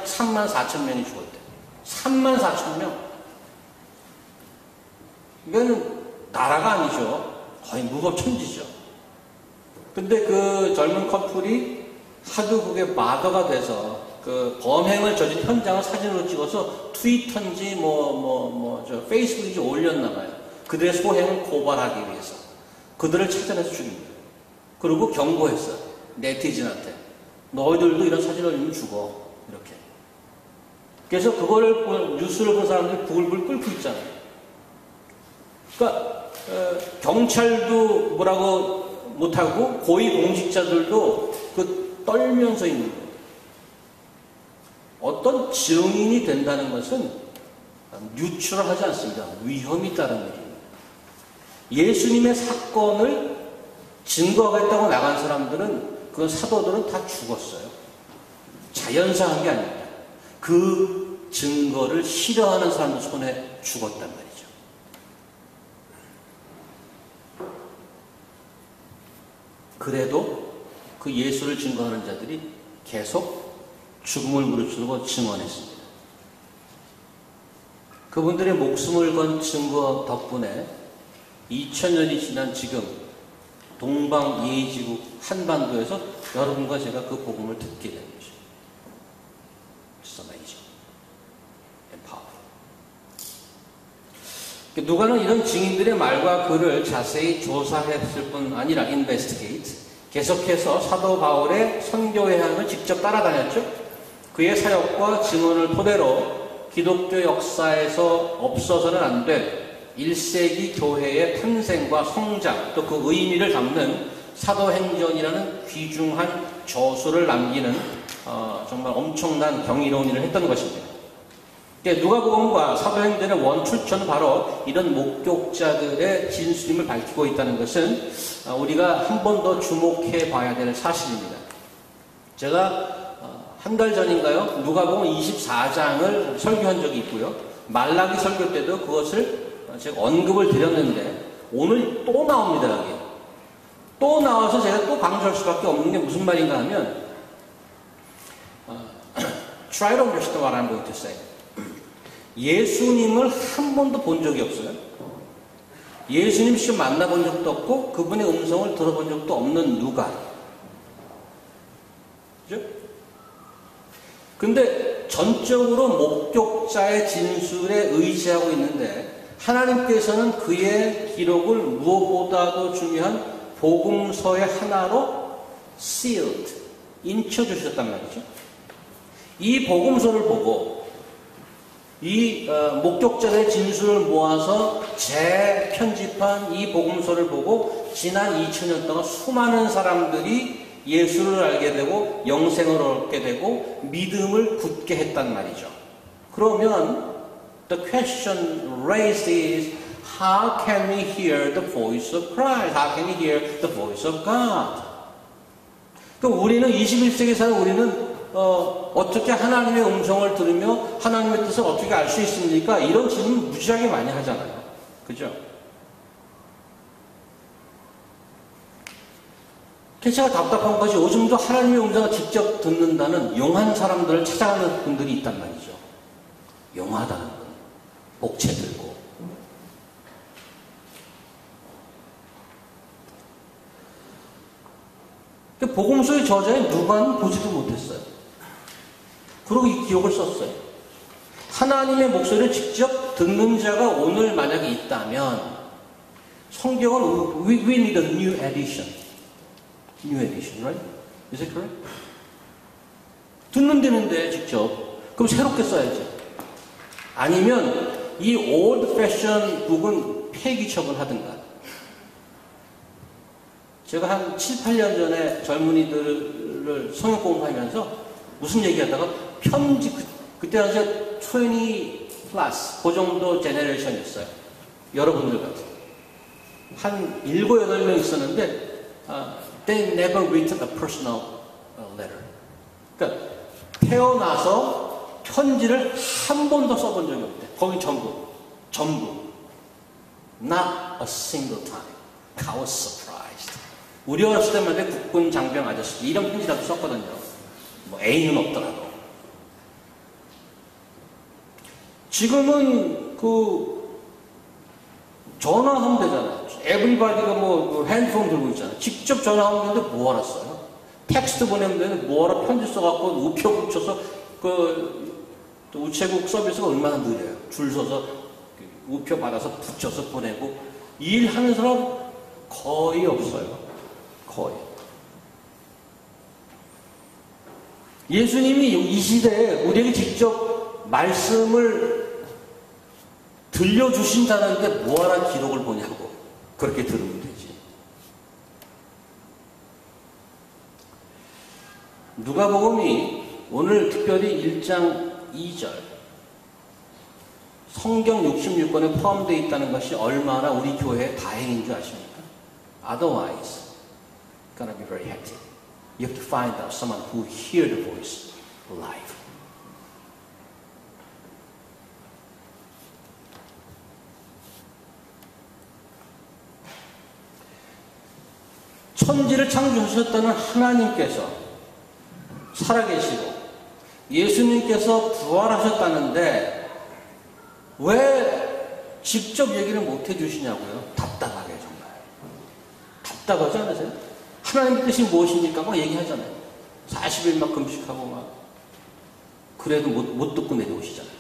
3만 4천 명이 죽었대. 3만 4천 명. 이건 나라가 아니죠. 거의 무법천지죠. 근데 그 젊은 커플이 하도 그게 마더가 돼서 그 범행을 저진 현장을 사진으로 찍어서 트위터인지 페이스북인지 올렸나봐요. 그들의 소행을 고발하기 위해서. 그들을 찾아내서 죽입니다. 그리고 경고했어요. 네티즌한테. 너희들도 이런 사진을 올리면 죽어. 이렇게. 그래서 그거를 뉴스를 본 사람들이 부글부글 끓고 있잖아요. 그러니까 경찰도 뭐라고 못하고 고위공직자들도 그 떨면서 있는 거예요. 어떤 증인이 된다는 것은 뉴트럴하지 않습니다. 위험이 있다는 얘기입니다. 예수님의 사건을 증거하겠다고 나간 사람들은, 그 사도들은 다 죽었어요. 자연사한 게 아닙니다. 그 증거를 싫어하는 사람들 손에 죽었단 말이죠. 그래도 그 예수를 증거하는 자들이 계속 죽음을 무릅쓰고 증언했습니다. 그분들의 목숨을 건 증거 덕분에 2000년이 지난 지금 동방 예의지국 한반도에서 여러분과 제가 그 복음을 듣게 된 것입니다. It's amazing and powerful. 누가는 이런 증인들의 말과 글을 자세히 조사했을 뿐 아니라 investigate, 계속해서 사도 바울의 선교 여행을 직접 따라다녔죠. 그의 사역과 증언을 토대로 기독교 역사에서 없어서는 안 될 1세기 교회의 탄생과 성장, 또 그 의미를 담는 사도행전이라는 귀중한 저수를 남기는 정말 엄청난 경이로운 일을 했던 것입니다. 누가복음과 사도행전의 원출처는 바로 이런 목격자들의 진술임을 밝히고 있다는 것은 우리가 한 번 더 주목해 봐야 될 사실입니다. 제가 한 달 전인가요? 누가복음 24장을 설교한 적이 있고요. 말라기 설교 때도 그것을 제가 언급을 드렸는데 오늘 또 나옵니다. 여기. 또 나와서 제가 또 강조할 수밖에 없는 게 무슨 말인가 하면 Try to understand what I'm going to say. 예수님을 한 번도 본 적이 없어요. 예수님 직접 만나본 적도 없고 그분의 음성을 들어본 적도 없는 누가. 그죠? 근데 전적으로 목격자의 진술에 의지하고 있는데 하나님께서는 그의 기록을 무엇보다도 중요한 복음서의 하나로 sealed, 인쳐주셨단 말이죠. 이 복음서를 보고 이 목격자의 진술을 모아서 재편집한 이 복음서를 보고 지난 2000년 동안 수많은 사람들이 예수를 알게 되고 영생을 얻게 되고 믿음을 굳게 했단 말이죠. 그러면 the question raised is how can we hear the voice of Christ? How can we hear the voice of God? 그럼 우리는 21세기 사는 우리는 어떻게 하나님의 음성을 들으며 하나님의 뜻을 어떻게 알 수 있습니까? 이런 질문 무지하게 많이 하잖아요. 그죠? 제가 답답한 것이 요즘도 하나님의 음성을 직접 듣는다는 용한 사람들을 찾아가는 분들이 있단 말이죠. 용하다는 건 목채 들고. 복음서의 저자인 누가는 보지도 못했어요. 그리고 이 기록을 썼어요. 하나님의 목소리를 직접 듣는 자가 오늘 만약에 있다면 성경은 we need a new edition. New edition, right? Is it correct? 듣는 데는데 직접. 그럼 새롭게 써야지. 아니면 이 old fashion 북은 폐기 처분하든가. 제가 한 7, 8년 전에 젊은이들을 성역 공부하면서 무슨 얘기하다가 편지, 그때 당시에 20 플러스, 그 정도 제네레이션이었어요. 여러분들 같은. 한 7, 8명 있었는데, they never written a personal letter. 그러니까 태어나서 편지를 한 번도 써본 적이 없대. 거기 전부. Not a single time. I was surprised. 우리 어렸을 때만 해도 국군 장병 아저씨 이런 편지라도 썼거든요. 뭐 애인은 없더라도. 지금은 전화하면 되잖아요. 에브리바디가 핸드폰 들고 있잖아요. 직접 전화하면 되는데 뭐하러 써요? 텍스트 보내면 되는데 뭐하러 편지 써갖고 우표 붙여서 또 우체국 서비스가 얼마나 느려요. 줄 서서 우표 받아서 붙여서 보내고 일하는 사람 거의 없어요. 거의. 예수님이 이 시대에 우리에게 직접 말씀을 들려주신다는데 뭐하러 기록을 보냐고. 그렇게 들으면 되지. 누가복음이 오늘 특별히 1장 2절 성경 66권에 포함되어 있다는 것이 얼마나 우리 교회의 다행인 줄 아십니까? Otherwise, it's gonna be very hectic. You have to find out someone who hear the voice live. 천지를 창조하셨다는 하나님께서 살아계시고 예수님께서 부활하셨다는데 왜 직접 얘기를 못 해주시냐고요? 답답하게 정말. 답답하지 않으세요? 하나님의 뜻이 무엇입니까? 막 얘기하잖아요. 40일 막 금식하고 막 그래도 못 듣고 내려오시잖아요.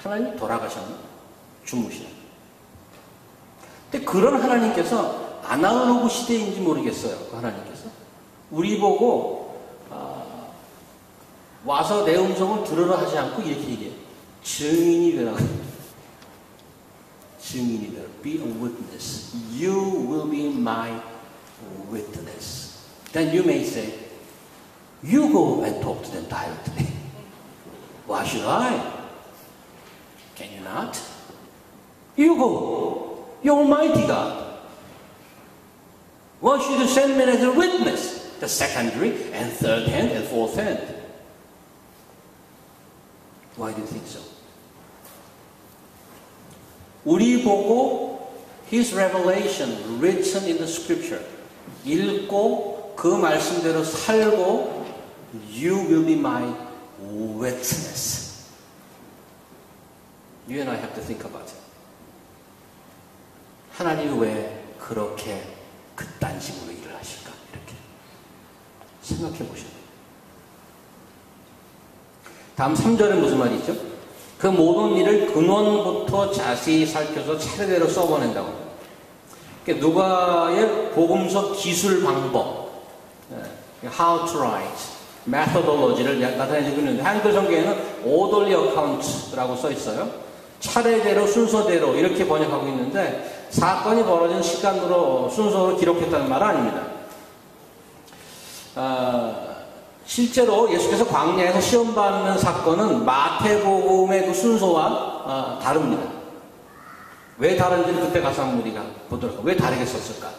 하나님 돌아가셨나? 주무시나? 근데 그런 하나님께서 아날로그 시대인지 모르겠어요. 그 하나님께서. 우리 보고 와서 내 음성을 들으라 하지 않고 이렇게 얘기해요. 증인이 되라고. 증인이 되라. Be a witness. You will be my witness. Then you may say, you go and talk to them directly. Why should I? Can you not? You go. You're Almighty God. Why should you send me as a witness? The secondary and third hand and fourth hand. Why do you think so? 우리 보고 His revelation written in the scripture 읽고 그 말씀대로 살고 You will be my witness. You and I have to think about it. 하나님이 왜 그렇게 그딴 식으로 일을 하실까? 이렇게 생각해 보셔요. 다음 3절에 무슨 말이 있죠? 그 모든 일을 근원부터 자세히 살펴서 차례대로 써보낸다고 합니다. 그러니까 누가의 복음서 기술 방법, how to write, methodology를 나타내고 있는데 한글 성경에는 orderly account라고 써 있어요. 차례대로 순서대로 이렇게 번역하고 있는데 사건이 벌어진 시간으로 순서로 기록했다는 말은 아닙니다. 실제로 예수께서 광야에서 시험받는 사건은 마태복음의 그 순서와 다릅니다. 왜 다른지는 그때 가서 한번 우리가 보도록 하고 왜 다르게 썼을까?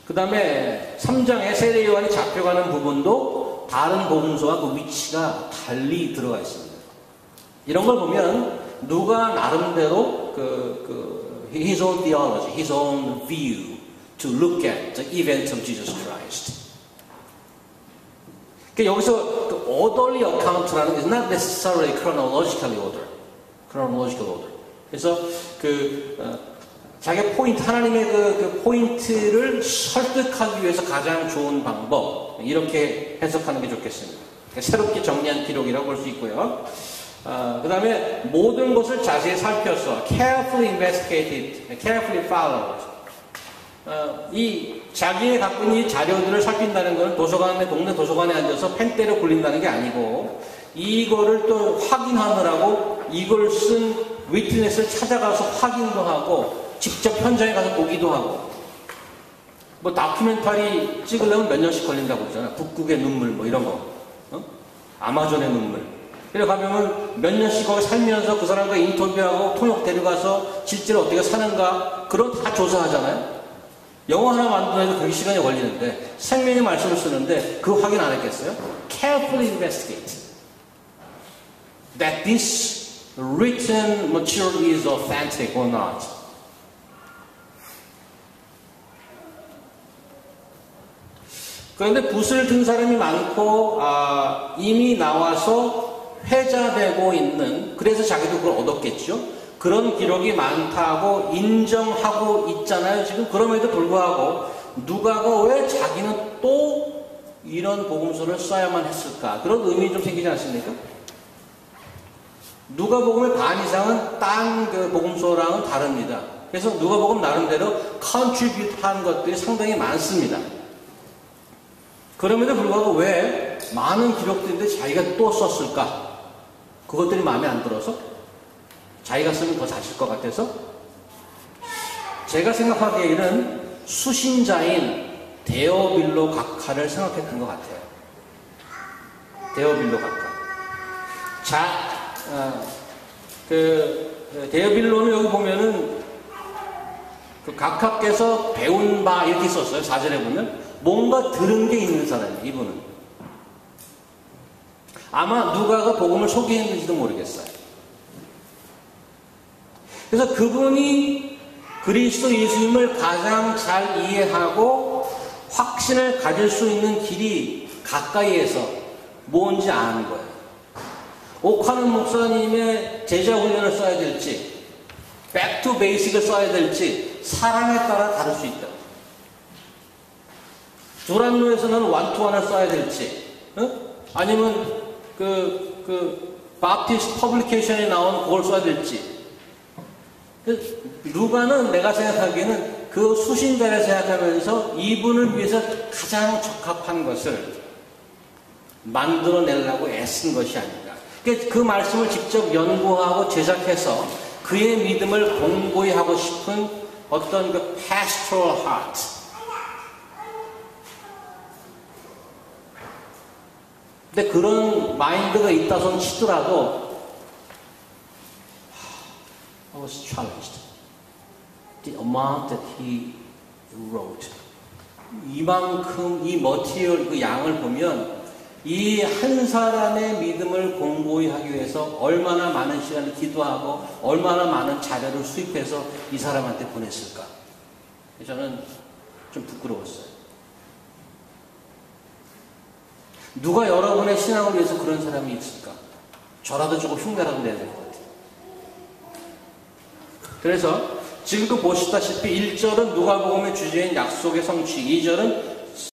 그 다음에 3장에 세례 요한이 잡혀가는 부분도 다른 복음서와 그 위치가 달리 들어가 있습니다. 이런 걸 보면 누가 나름대로 his own theology, his own view to look at the event of Jesus Christ. 그러니까 여기서 그 orderly account라는 게 is not necessarily chronological order. 그래서 자기 포인트, 하나님의 그 포인트를 설득하기 위해서 가장 좋은 방법 이렇게 해석하는 게 좋겠습니다. 그러니까 새롭게 정리한 기록이라고 볼 수 있고요. 그 다음에 모든 것을 자세히 살펴서 carefully investigated, carefully followed. 이 자기의 갖고 있는 이 자료들을 살핀다는 것은 동네 도서관에 앉아서 펜 때려 굴린다는 게 아니고 이거를 또 확인하느라고 이걸 쓴 위트니스를 찾아가서 확인도 하고 직접 현장에 가서 보기도 하고 뭐 다큐멘터리 찍으려면 몇 년씩 걸린다고 그러잖아요. 북극의 눈물 뭐 이런 거, 아마존의 눈물. 그래 가면 몇 년씩 거기 살면서 그 사람과 인터뷰하고 통역 데려가서 실제로 어떻게 사는가 그런 다 조사하잖아요. 영어 하나 만드는데도 그렇게 시간이 걸리는데 생명의 말씀을 쓰는데 그거 확인 안 했겠어요? Carefully investigate that this written material is authentic or not. 그런데 붓을 든 사람이 많고 이미 나와서 회자되고 있는, 그래서 자기도 그걸 얻었겠죠. 그런 기록이 많다고 인정하고 있잖아요. 지금 그럼에도 불구하고 누가가 왜 자기는 또 이런 복음서를 써야만 했을까? 그런 의문이 좀 생기지 않습니까? 누가복음의 반 이상은 딴 그 복음서랑은 다릅니다. 그래서 누가복음 나름대로 컨트리뷰트한 것들이 상당히 많습니다. 그럼에도 불구하고 왜 많은 기록들인데 자기가 또 썼을까? 그것들이 마음에 안 들어서? 자기가 쓰면 더 잘 쓸 것 같아서? 제가 생각하기에는 수신자인 데오빌로 각하를 생각했던 것 같아요. 데오빌로 각하. 데오빌로는 여기 보면은 그 각하께서 배운 바 이렇게 썼어요. 4절에 보면 뭔가 들은 게 있는 사람이에요. 이분은 아마 누가가 복음을 소개했는지도 모르겠어요. 그래서 그분이 그리스도 예수님을 가장 잘 이해하고 확신을 가질 수 있는 길이 가까이에서 뭔지 아는 거예요. 옥하는 목사님의 제자 훈련을 써야 될지, back to basic을 써야 될지 사람에 따라 다를 수 있다. 두란노에서는 원투원을 써야 될지, 아니면 바프티스트 퍼블리케이션에 나온 그걸 써야 될지. 누가는 내가 생각하기에는 그 수신자를 생각하면서 이분을 위해서 가장 적합한 것을 만들어내려고 애쓴 것이 아닌가. 그 말씀을 직접 연구하고 제작해서 그의 믿음을 공고히 하고 싶은 어떤 그 pastoral heart. 근데 그런 마인드가 있다손 치더라도 I was challenged. The amount that he wrote. 이만큼 이 머티리얼 그 양을 보면 이 한 사람의 믿음을 공고히 하기 위해서 얼마나 많은 시간을 기도하고 얼마나 많은 자료를 수입해서 이 사람한테 보냈을까. 저는 좀 부끄러웠어요. 누가 여러분의 신앙을 위해서 그런 사람이 있을까? 저라도 조금 흉내라도 내야 될 것 같아요. 그래서 지금 보시다시피 1절은 누가복음의 주제인 약속의 성취, 2절은